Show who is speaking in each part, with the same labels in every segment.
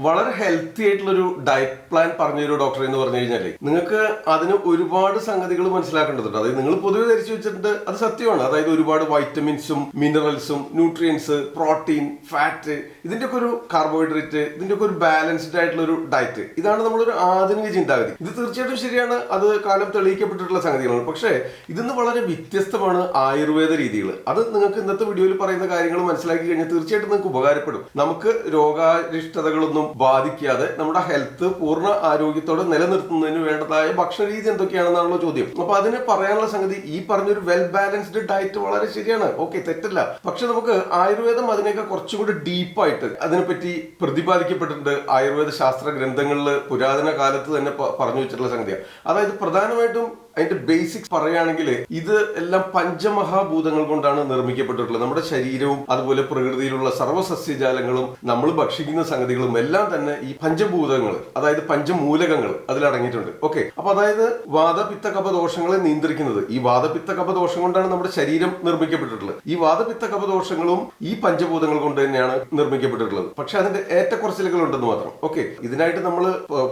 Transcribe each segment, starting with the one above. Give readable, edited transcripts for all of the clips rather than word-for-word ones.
Speaker 1: വളരെ ഹെൽത്തി ആയിട്ടുള്ളൊരു diet plan പറഞ്ഞൊരു ഡോക്ടർ എന്ന് പറഞ്ഞു കഴിഞ്ഞാല് നിങ്ങൾക്ക് അതിന് ഒരുപാട് സംഗതികൾ മനസ്സിലാക്കേണ്ടതുണ്ട്. അതായത് നിങ്ങൾ പൊതുവെ ധരിച്ചു വെച്ചിട്ടുണ്ട്, അത് സത്യമാണ്. അതായത് ഒരുപാട് വൈറ്റമിൻസും മിനറൽസും ന്യൂട്രിയൻസ്, പ്രോട്ടീൻ, ഫാറ്റ്, ഇതിന്റെയൊക്കെ ഒരു കാർബോഹൈഡ്രേറ്റ്, ഇതിന്റെയൊക്കെ ഒരു ബാലൻസ്ഡ് ആയിട്ടുള്ള ഒരു ഡയറ്റ്, ഇതാണ് നമ്മളൊരു ആധുനിക ചിന്താഗതി. ഇത് തീർച്ചയായിട്ടും ശരിയാണ്, അത് കാലം തെളിയിക്കപ്പെട്ടിട്ടുള്ള സംഗതികളാണ്. പക്ഷേ ഇതിന്ന് വളരെ വ്യത്യസ്തമാണ് ആയുർവേദ രീതികൾ. അത് നിങ്ങൾക്ക് ഇന്നത്തെ വീഡിയോയിൽ പറയുന്ന കാര്യങ്ങൾ മനസ്സിലാക്കി കഴിഞ്ഞാൽ തീർച്ചയായിട്ടും നിങ്ങൾക്ക് ഉപകാരപ്പെടും. നമുക്ക് രോഗാരിഷ്ടതകളൊന്നും ബാധിക്കാതെ നമ്മുടെ ഹെൽത്ത് പൂർണ്ണ ആരോഗ്യത്തോടെ നിലനിർത്തുന്നതിന് വേണ്ടതായ ഭക്ഷണ രീതി എന്തൊക്കെയാണെന്നാണല്ലോ ചോദ്യം. അപ്പൊ അതിന് പറയാനുള്ള സംഗതി, ഈ പറഞ്ഞൊരു വെൽ ബാലൻസ്ഡ് ഡയറ്റ് വളരെ ശരിയാണ്, ഓക്കെ, തെറ്റല്ല. പക്ഷെ നമുക്ക് ആയുർവേദം അതിനേക്കാൾ കുറച്ചും കൂടി ഡീപ്പായിട്ട് അതിനെപ്പറ്റി പ്രതിപാദിക്കപ്പെട്ടിട്ടുണ്ട്. ആയുർവേദ ശാസ്ത്ര ഗ്രന്ഥങ്ങളിൽ പുരാതന കാലത്ത് തന്നെ പറഞ്ഞു വെച്ചിട്ടുള്ള സംഗതിയാണ്. അതായത് പ്രധാനമായിട്ടും അതിന്റെ ബേസിക്സ് പറയുകയാണെങ്കിൽ ഇത് എല്ലാം പഞ്ചമഹാഭൂതങ്ങൾ കൊണ്ടാണ് നിർമ്മിക്കപ്പെട്ടിട്ടുള്ളത്. നമ്മുടെ ശരീരവും അതുപോലെ പ്രകൃതിയിലുള്ള സർവ്വസസ്യജാലങ്ങളും നമ്മൾ ഭക്ഷിക്കുന്ന സംഗതികളും എല്ലാം തന്നെ ഈ പഞ്ചഭൂതങ്ങൾ, അതായത് പഞ്ചമൂലകങ്ങൾ അതിലടങ്ങിയിട്ടുണ്ട്. ഓക്കെ, അപ്പൊ അതായത് വാതപിത്ത കഫ ദോഷങ്ങളെ നിയന്ത്രിക്കുന്നത് ഈ വാതപിത്ത കഫ ദോഷം കൊണ്ടാണ് നമ്മുടെ ശരീരം നിർമ്മിക്കപ്പെട്ടിട്ടുള്ളത്. ഈ വാതപിത്ത കഫ ദോഷങ്ങളും ഈ പഞ്ചഭൂതങ്ങൾ കൊണ്ട് തന്നെയാണ് നിർമ്മിക്കപ്പെട്ടിട്ടുള്ളത്. പക്ഷെ അതിന്റെ ഏറ്റക്കുറച്ചിലുകൾ ഉണ്ടെന്ന് മാത്രം. ഓക്കെ, ഇതിനായിട്ട് നമ്മൾ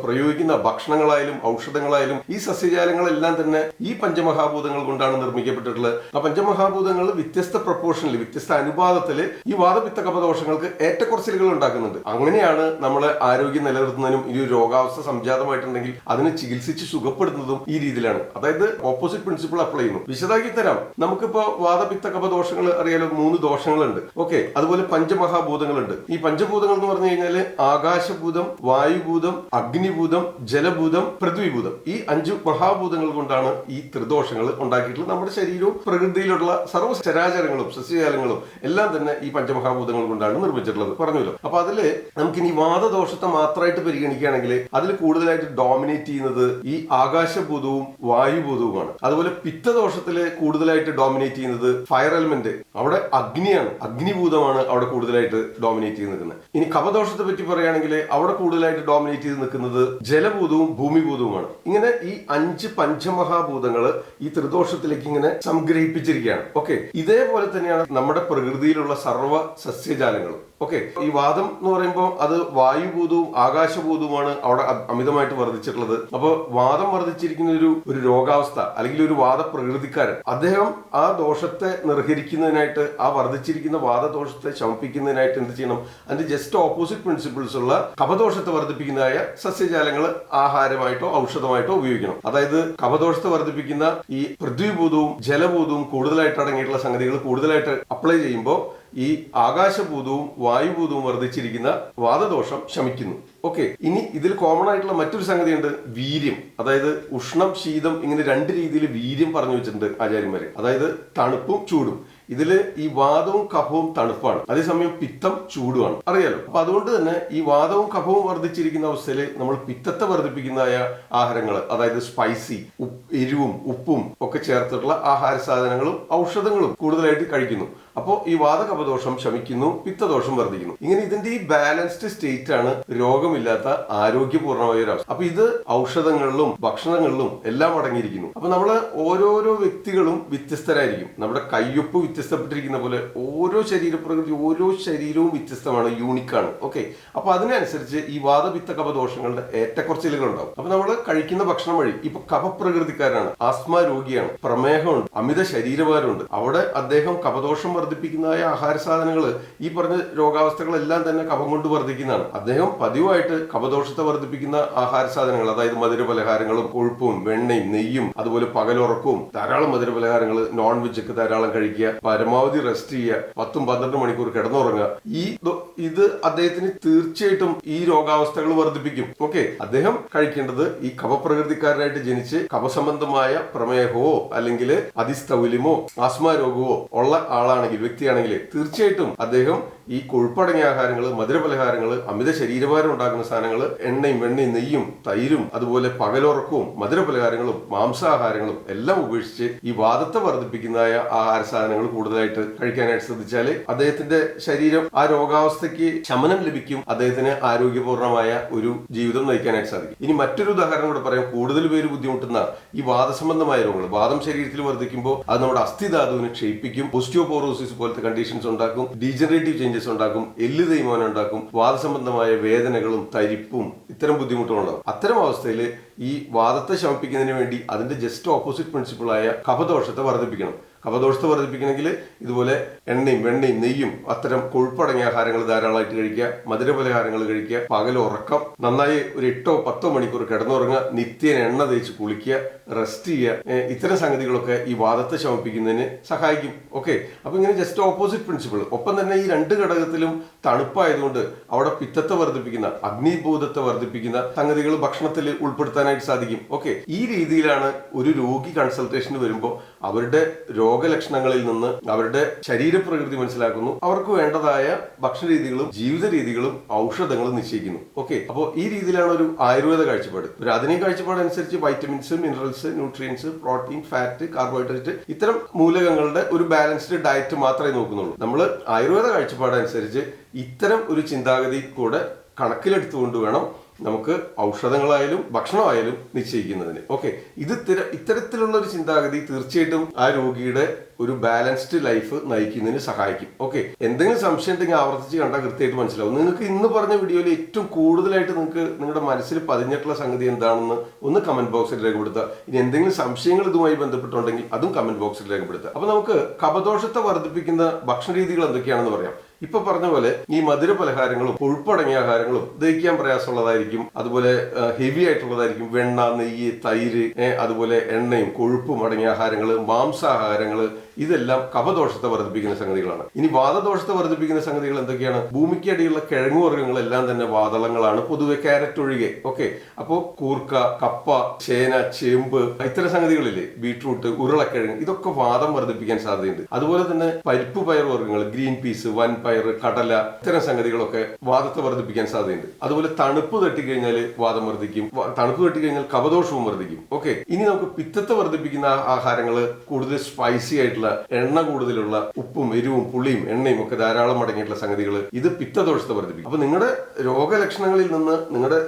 Speaker 1: പ്രയോഗിക്കുന്ന ഭക്ഷണങ്ങളായാലും ഔഷധങ്ങളായാലും ഈ സസ്യജാലങ്ങളെല്ലാം തന്നെ ഈ പഞ്ചമഹാഭൂതങ്ങൾ കൊണ്ടാണ് നിർമ്മിക്കപ്പെട്ടിട്ടുള്ളത്. ആ പഞ്ചമഹാഭൂതങ്ങൾ വ്യത്യസ്ത പ്രൊപ്പോർഷനിൽ, വ്യത്യസ്ത അനുപാതത്തിൽ ഈ വാതപിത്ത കഫ ദോഷങ്ങൾക്ക് ഏറ്റക്കുറച്ചിലുകൾ ഉണ്ടാക്കുന്നുണ്ട്. അങ്ങനെയാണ് നമ്മളെ ആരോഗ്യം നിലനിർത്തുന്നതിനും ഈ രോഗാവസ്ഥ സംജാതമായിട്ടുണ്ടെങ്കിൽ അതിനെ ചികിത്സിച്ച് സുഖപ്പെടുത്തുന്നതും ഈ രീതിയിലാണ്. അതായത് ഓപ്പോസിറ്റ് പ്രിൻസിപ്പിൾ അപ്ലൈ ചെയ്യുന്നു. വിശദമാക്കി തരാം. നമുക്കിപ്പോ വാതപിത്ത കഫ ദോഷങ്ങൾ അറിയാലോ, 3 ദോഷങ്ങളുണ്ട്. ഓക്കെ, അതുപോലെ പഞ്ചമഹാഭൂതങ്ങളുണ്ട്. ഈ പഞ്ചഭൂതങ്ങൾ എന്ന് പറഞ്ഞു കഴിഞ്ഞാൽ ആകാശഭൂതം, വായുഭൂതം, അഗ്നിഭൂതം, ജലഭൂതം, പൃഥ്വിഭൂതം, ഈ 5 മഹാഭൂതങ്ങൾ കൊണ്ടാണ് ഈ ത്രിദോഷങ്ങൾ ഉണ്ടാക്കിയിട്ടുള്ളത്. നമ്മുടെ ശരീരവും പ്രകൃതിയിലുള്ള സർവ്വ ചരാചരങ്ങളും സസ്യജാലങ്ങളും എല്ലാം തന്നെ ഈ പഞ്ചമഹാഭൂതങ്ങൾ കൊണ്ടാണ് നിർമ്മിച്ചിട്ടുള്ളത്, പറഞ്ഞല്ലോ. അപ്പൊ അതില് നമുക്കിനി വാദദോഷത്തെ മാത്രമായിട്ട് പരിഗണിക്കുകയാണെങ്കിൽ അതിൽ കൂടുതലായിട്ട് ഡോമിനേറ്റ് ചെയ്യുന്നത് ഈ ആകാശഭൂതവും വായുഭൂതവുമാണ്. അതുപോലെ പിത്തദോഷത്തില് കൂടുതലായിട്ട് ഡോമിനേറ്റ് ചെയ്യുന്നത് ഫയർ എലമെന്റ്, അവിടെ അഗ്നിയാണ്, അഗ്നിഭൂതമാണ് അവിടെ കൂടുതലായിട്ട് ഡോമിനേറ്റ് ചെയ്ത് നിൽക്കുന്നത്. ഇനി കഫദോഷത്തെ പറ്റി പറയുകയാണെങ്കിൽ അവിടെ കൂടുതലായിട്ട് ഡോമിനേറ്റ് ചെയ്ത് നിൽക്കുന്നത് ജലഭൂതവും ഭൂമിഭൂതവുമാണ്. ഇങ്ങനെ ഈ 5 പഞ്ചമഹാഭൂതങ്ങൾ ഈ ത്രിദോഷത്തിലേക്ക് ഇങ്ങനെ സംഗ്രഹിപ്പിച്ചിരിക്കുകയാണ്. ഓക്കെ, ഇതേപോലെ തന്നെയാണ് നമ്മുടെ പ്രകൃതിയിലുള്ള സർവ്വ സസ്യജാലങ്ങളും. ഓക്കെ, ഈ വാദം എന്ന് പറയുമ്പോൾ അത് വായുഭൂതവും ആകാശഭൂതവുമാണ് അവിടെ അമിതമായിട്ട് വർദ്ധിച്ചിട്ടുള്ളത്. അപ്പൊ വാദം വർദ്ധിച്ചിരിക്കുന്ന ഒരു രോഗാവസ്ഥ അല്ലെങ്കിൽ ഒരു വാദപ്രകൃതിക്കാരൻ, അദ്ദേഹം ആ ദോഷത്തെ നിർഹരിക്കുന്നതിനായിട്ട്, ആ വർദ്ധിച്ചിരിക്കുന്ന വാദദോഷത്തെ ശമിപ്പിക്കുന്നതിനായിട്ട് എന്ത് ചെയ്യണം? അതിന്റെ ജസ്റ്റ് ഓപ്പോസിറ്റ് പ്രിൻസിപ്പിൾസ് ഉള്ള കഫദോഷത്തെ വർദ്ധിപ്പിക്കുന്നതായ സസ്യജാലങ്ങൾ ആഹാരമായിട്ടോ ഔഷധമായിട്ടോ ഉപയോഗിക്കണം. അതായത് കഫദോഷത്തെ വർദ്ധിപ്പിക്കുന്ന ഈ പൃഥ്വിഭൂതവും ജലഭൂതവും കൂടുതലായിട്ട് അടങ്ങിയിട്ടുള്ള സംഗതികൾ കൂടുതലായിട്ട് അപ്ലൈ ചെയ്യുമ്പോൾ ഈ ആകാശഭൂതവും വായുഭൂതവും വർദ്ധിച്ചിരിക്കുന്ന വാദദോഷം ശമിക്കുന്നു. ഓക്കെ, ഇനി ഇതിൽ കോമൺ ആയിട്ടുള്ള മറ്റൊരു സംഗതിയുണ്ട്, വീര്യം. അതായത് ഉഷ്ണം, ശീതം, ഇങ്ങനെ 2 രീതിയിൽ വീര്യം പറഞ്ഞു വെച്ചിട്ടുണ്ട് ആചാര്യന്മാര്. അതായത് തണുപ്പും ചൂടും. ഇതില് ഈ വാദവും കഫവും തണുപ്പാണ്, അതേസമയം പിത്തം ചൂടുമാണ്, അറിയാലോ. അപ്പൊ അതുകൊണ്ട് തന്നെ ഈ വാദവും കഫവും വർദ്ധിച്ചിരിക്കുന്ന അവസ്ഥയിൽ നമ്മൾ പിത്തത്തെ വർദ്ധിപ്പിക്കുന്നതായ ആഹാരങ്ങൾ, അതായത് സ്പൈസി, എരിവും ഉപ്പും ഒക്കെ ചേർത്തിട്ടുള്ള ആഹാര സാധനങ്ങളും ഔഷധങ്ങളും കൂടുതലായിട്ട് കഴിക്കുന്നു. അപ്പോൾ ഈ വാതകഫദോഷം ശമിക്കുന്നു, പിത്തദോഷം വർദ്ധിക്കുന്നു. ഇങ്ങനെ ഇതിന്റെ ഈ ബാലൻസ്ഡ് സ്റ്റേറ്റ് ആണ് രോഗമില്ലാത്ത ആരോഗ്യപൂർണമായ ഒരു അവസ്ഥ. അപ്പൊ ഇത് ഔഷധങ്ങളിലും ഭക്ഷണങ്ങളിലും എല്ലാം അടങ്ങിയിരിക്കുന്നു. അപ്പൊ നമ്മള് ഓരോരോ വ്യക്തികളും വ്യത്യസ്തരായിരിക്കും. നമ്മുടെ കയ്യൊപ്പ് വ്യത്യസ്തപ്പെട്ടിരിക്കുന്ന പോലെ ഓരോ ശരീരപ്രകൃതി, ഓരോ ശരീരവും വ്യത്യസ്തമാണ്, യൂണിക്കാണ്. ഓക്കെ, അപ്പൊ അതിനനുസരിച്ച് ഈ വാതപിത്ത കഫദോഷങ്ങളുടെ ഏറ്റക്കുറച്ചിലുകൾ ഉണ്ടാവും. അപ്പൊ നമ്മൾ കഴിക്കുന്ന ഭക്ഷണം വഴി, ഇപ്പൊ കഫപ്രകൃതിക്കാരനാണ്, ആസ്മ രോഗിയാണ്, പ്രമേഹമുണ്ട്, അമിത ശരീരഭാരമുണ്ട്, അവിടെ അദ്ദേഹം കഫദോഷം വർദ്ധിപ്പിക്കുന്നതായ ആഹാര സാധനങ്ങൾ, ഈ പറഞ്ഞ രോഗാവസ്ഥകളെല്ലാം തന്നെ കഫം കൊണ്ട് വർദ്ധിക്കുന്നതാണ്. അദ്ദേഹം പതിവായിട്ട് കഫദോഷത്തെ വർദ്ധിപ്പിക്കുന്ന ആഹാര സാധനങ്ങൾ, അതായത് മധുരപലഹാരങ്ങളും കൊഴുപ്പും വെണ്ണയും നെയ്യും അതുപോലെ പകലുറക്കവും, ധാരാളം മധുരപലഹാരങ്ങൾ, നോൺ വെജ് ഒക്കെ ധാരാളം കഴിക്കുക, പരമാവധി റെസ്റ്റ് ചെയ്യുക, 10-12 മണിക്കൂർ കിടന്നുറങ്ങുക, ഇത് അദ്ദേഹത്തിന് തീർച്ചയായിട്ടും ഈ രോഗാവസ്ഥകൾ വർദ്ധിപ്പിക്കും. ഓക്കെ, അദ്ദേഹം കഴിക്കേണ്ടത് ഈ കഫപ്രകൃതിക്കാരനായിട്ട് ജനിച്ച് കഫസംബന്ധമായ പ്രമേഹമോ അല്ലെങ്കിൽ അതിസ്ഥൗല്യമോ ആസ്മ രോഗമോ ഉള്ള ആളാണെങ്കിൽ, വ്യക്തിയാണെങ്കിൽ, തീർച്ചയായിട്ടും അദ്ദേഹം ഈ കൊഴുപ്പടങ്ങിയ ആഹാരങ്ങൾ, മധുരപലഹാരങ്ങൾ, അമിത ശരീരഭാരം ഉണ്ടാക്കുന്ന സാധനങ്ങൾ, എണ്ണയും വെണ്ണയും നെയ്യും തൈരും അതുപോലെ പകലുറക്കവും മധുരപലഹാരങ്ങളും മാംസാഹാരങ്ങളും എല്ലാം ഉപേക്ഷിച്ച് ഈ വാദത്തെ വർദ്ധിപ്പിക്കുന്നതായ ആഹാര സാധനങ്ങൾ കൂടുതലായിട്ട് കഴിക്കാനായിട്ട് ശ്രദ്ധിച്ചാൽ അദ്ദേഹത്തിന്റെ ശരീരം ആ രോഗാവസ്ഥയ്ക്ക് ശമനം ലഭിക്കും, അദ്ദേഹത്തിന് ആരോഗ്യപൂർണമായ ഒരു ജീവിതം നയിക്കാനായിട്ട് സാധിക്കും. ഇനി മറ്റൊരു ഉദാഹരണം കൂടെ പറയാം. കൂടുതൽ പേര് ബുദ്ധിമുട്ടുന്ന ഈ വാദസംബന്ധമായ രോഗങ്ങൾ, വാദം ശരീരത്തിൽ വർദ്ധിക്കുമ്പോൾ അത് നമ്മുടെ അസ്ഥിധാതുവിനെ ക്ഷയിപ്പിക്കും, ഓസ്റ്റിയോപോറോസിസ് പോലത്തെ കണ്ടീഷൻസ് ഉണ്ടാക്കും, ഡീജനറേറ്റീവ് ചേഞ്ചസ് ഉണ്ടാക്കും, എല്ല് തേയ്മാനം ഉണ്ടാക്കും, വാദസംബന്ധമായ വേദനകളും തരിപ്പും ഇത്തരം ബുദ്ധിമുട്ടുകളും ഉണ്ടാകും. അത്തരം അവസ്ഥയിൽ ഈ വാദത്തെ ശമിപ്പിക്കുന്നതിന് വേണ്ടി അതിന്റെ ജസ്റ്റ് ഓപ്പോസിറ്റ് പ്രിൻസിപ്പിളായ കഫദോഷത്തെ വർദ്ധിപ്പിക്കണം. കഫദോഷത്തെ വർദ്ധിപ്പിക്കണമെങ്കിൽ ഇതുപോലെ എണ്ണയും വെണ്ണയും നെയ്യും അത്തരം കൊഴുപ്പടങ്ങിയ ആഹാരങ്ങൾ ധാരാളമായിട്ട് കഴിക്കുക, മധുരപലഹാരങ്ങൾ കഴിക്കുക, പകൽ ഉറക്കം, നന്നായി ഒരു 8-10 മണിക്കൂർ കിടന്നുറങ്ങുക, നിത്യേന എണ്ണ തേച്ച് കുളിക്കുക, റെസ്റ്റ് ചെയ്യുക. ഇത്തരം സംഗതികളൊക്കെ ഈ വാദത്തെ ശമിപ്പിക്കുന്നതിന് സഹായിക്കും. ഓക്കെ, അപ്പൊ ഇങ്ങനെ ജസ്റ്റ് ഓപ്പോസിറ്റ് പ്രിൻസിപ്പിൾ. ഒപ്പം തന്നെ ഈ രണ്ട് ഘടകത്തിലും തണുപ്പായതുകൊണ്ട് അവിടെ പിത്തത്തെ വർദ്ധിപ്പിക്കുന്ന, അഗ്നിഭൂതത്തെ വർദ്ധിപ്പിക്കുന്ന സംഗതികൾ ഭക്ഷണത്തിൽ ഉൾപ്പെടുത്താനായിട്ട് സാധിക്കും. ഓക്കെ, ഈ രീതിയിലാണ് ഒരു രോഗി കൺസൾട്ടേഷന് വരുമ്പോൾ അവരുടെ രോഗലക്ഷണങ്ങളിൽ നിന്ന് അവരുടെ ശരീരപ്രകൃതി മനസ്സിലാക്കുന്നു, അവർക്ക് വേണ്ടതായ ഭക്ഷണ രീതികളും ജീവിത രീതികളും ഔഷധങ്ങളും നിശ്ചയിക്കുന്നു. ഓക്കെ, അപ്പോൾ ഈ രീതിയിലാണ് ഒരു ആയുർവേദ കാഴ്ചപ്പാട്. ഒരു ആധുനിക കാഴ്ചപ്പാട് അനുസരിച്ച് vitamins, minerals, nutrients, protein, fat, carbohydrate ഇത്തരം മൂലകങ്ങളുടെ ഒരു ബാലൻസ്ഡ് ഡയറ്റ് മാത്രമേ നോക്കുന്നുള്ളൂ. നമ്മൾ ആയുർവേദ കാഴ്ചപ്പാട് അനുസരിച്ച് ഇത്തരം ഒരു ചിന്താഗതി കൂടെ കണക്കിലെടുത്തുകൊണ്ട് വേണം നമുക്ക് ഔഷധങ്ങളായാലും ഭക്ഷണമായാലും നിശ്ചയിക്കുന്നതിന്. ഓക്കെ, ഇത്തരത്തിലുള്ള ഒരു ചിന്താഗതി തീർച്ചയായിട്ടും ആ രോഗിയുടെ ഒരു ബാലൻസ്ഡ് ലൈഫ് നയിക്കുന്നതിന് സഹായിക്കും. ഓക്കെ, എന്തെങ്കിലും സംശയം ഉണ്ടെങ്കിൽ ആവർത്തിച്ച് കണ്ടാൽ കൃത്യമായിട്ട് മനസ്സിലാവും. നിങ്ങൾക്ക് ഇന്ന് പറഞ്ഞ വീഡിയോയിൽ ഏറ്റവും കൂടുതലായിട്ട് നിങ്ങൾക്ക് നിങ്ങളുടെ മനസ്സിൽ പതിഞ്ഞിട്ടുള്ള സംഗതി എന്താണെന്ന് ഒന്ന് കമന്റ് ബോക്സിൽ രേഖപ്പെടുത്തുക. ഇനി എന്തെങ്കിലും സംശയങ്ങൾ ഇതുമായി ബന്ധപ്പെട്ടുണ്ടെങ്കിൽ അതും കമന്റ് ബോക്സിൽ രേഖപ്പെടുത്തുക. അപ്പൊ നമുക്ക് കഫദോഷത്തെ വർദ്ധിപ്പിക്കുന്ന ഭക്ഷണ രീതികൾ എന്തൊക്കെയാണെന്ന് പറയാം. ഇപ്പൊ പറഞ്ഞ പോലെ ഈ മധുര പലഹാരങ്ങളും കൊഴുപ്പടങ്ങിയ ആഹാരങ്ങളും ദഹിക്കാൻ പ്രയാസമുള്ളതായിരിക്കും, അതുപോലെ ഹെവി ആയിട്ടുള്ളതായിരിക്കും. വെണ്ണ, നെയ്യ്, തൈര്, അതുപോലെ എണ്ണയും കൊഴുപ്പും അടങ്ങിയ ആഹാരങ്ങൾ, മാംസാഹാരങ്ങൾ, ഇതെല്ലാം കഫദോഷത്തെ വർദ്ധിപ്പിക്കുന്ന സംഗതികളാണ്. ഇനി വാദദോഷത്തെ വർദ്ധിപ്പിക്കുന്ന സംഗതികൾ എന്തൊക്കെയാണ്? ഭൂമിക്കടിയുള്ള കിഴങ്ങുവർഗ്ഗങ്ങളെല്ലാം തന്നെ വാതളങ്ങളാണ്, പൊതുവെ ക്യാരറ്റ് ഒഴികെ. ഓക്കെ, അപ്പോ കൂർക്ക, കപ്പ, ചേന, ചേമ്പ് ഇത്തരം സംഗതികളില്ലേ, ബീട്രൂട്ട്, ഉരുളക്കിഴങ്ങ്, ഇതൊക്കെ വാദം വർദ്ധിപ്പിക്കാൻ സാധ്യതയുണ്ട്. അതുപോലെ തന്നെ പരിപ്പ് പയർ വർഗ്ഗങ്ങൾ, ഗ്രീൻ പീസ്, വൻപയർ, കടല, ഇത്തരം സംഗതികളൊക്കെ വാദത്തെ വർദ്ധിപ്പിക്കാൻ സാധ്യതയുണ്ട്. അതുപോലെ തണുപ്പ് തട്ടിക്കഴിഞ്ഞാൽ വാദം വർദ്ധിക്കും, തണുപ്പ് തട്ടിക്കഴിഞ്ഞാൽ കഫദോഷവും വർദ്ധിക്കും. ഓക്കെ, ഇനി നമുക്ക് പിത്തത്തെ വർദ്ധിപ്പിക്കുന്ന ആഹാരങ്ങൾ കൂടുതൽ സ്പൈസി ആയിട്ടുള്ള, എണ്ണ കൂടുതലുള്ള, ഉപ്പും എരിവും പുളിയും എണ്ണയും ഒക്കെ ധാരാളം അടങ്ങിയിട്ടുള്ള സംഗതികൾ, ഇത് പിത്തദോഷത്തെ വർദ്ധിപ്പിക്കും. അപ്പൊ നിങ്ങളുടെ രോഗലക്ഷണങ്ങളിൽ നിന്ന് നിങ്ങളുടെ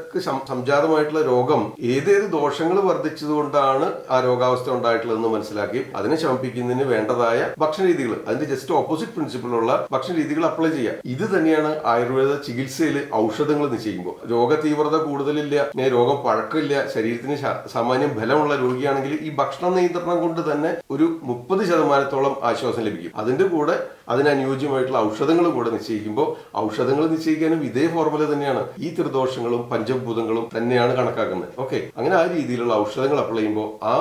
Speaker 1: സംജാതമായിട്ടുള്ള രോഗം ഏതേത് ദോഷങ്ങൾ വർദ്ധിച്ചതുകൊണ്ടാണ് ആ രോഗാവസ്ഥ ഉണ്ടായിട്ടുള്ളതെന്ന് മനസ്സിലാക്കി അതിനെ ശമിപ്പിക്കുന്നതിന് വേണ്ടതായ ഭക്ഷണ രീതികൾ, അതിന്റെ ജസ്റ്റ് ഓപ്പോസിറ്റ് പ്രിൻസിപ്പിളുള്ള ഭക്ഷണ രീതികൾ അപ്ലൈ ചെയ്യുക. ഇത് തന്നെയാണ് ആയുർവേദ ചികിത്സയിൽ ഔഷധങ്ങൾ നിശ്ചയിക്കുമ്പോൾ. രോഗ തീവ്രത കൂടുതലില്ല, രോഗം പഴക്കമില്ല, ശരീരത്തിന് സാമാന്യം ബലമുള്ള രോഗിയാണെങ്കിൽ ഈ ഭക്ഷണ നിയന്ത്രണം കൊണ്ട് തന്നെ ഒരു 30% ആശ്വാസം ലഭിക്കും. അതിന്റെ കൂടെ അതിനനുയോജ്യമായിട്ടുള്ള ഔഷധങ്ങളും കൂടെ നിശ്ചയിക്കുമ്പോൾ ഔഷധങ്ങൾ നിശ്ചയിക്കാനും ഇതേ ഫോർമുല തന്നെയാണ്. ഈ ത്രിദോഷങ്ങളും പഞ്ചഭൂതങ്ങളും തന്നെയാണ് കണക്കാക്കുന്നത്. ഓക്കെ, അങ്ങനെ ആ രീതിയിലുള്ള ഔഷധങ്ങൾ അപ്ലൈ ചെയ്യുമ്പോൾ ആ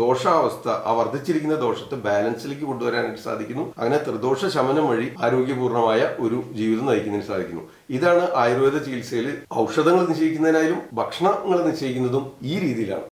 Speaker 1: ദോഷാവസ്ഥ, ആ വർദ്ധിച്ചിരിക്കുന്ന ദോഷത്തെ ബാലൻസിലേക്ക് കൊണ്ടുവരാനായിട്ട് സാധിക്കുന്നു. അങ്ങനെ ത്രിദോഷ ശമനം വഴി ആരോഗ്യപൂർണമായ ഒരു ജീവിതം നയിക്കുന്നതിന് സാധിക്കുന്നു. ഇതാണ് ആയുർവേദ ചികിത്സയിൽ ഔഷധങ്ങൾ നിശ്ചയിക്കുന്നതിനായാലും ഭക്ഷണങ്ങൾ നിശ്ചയിക്കുന്നതും ഈ രീതിയിലാണ്.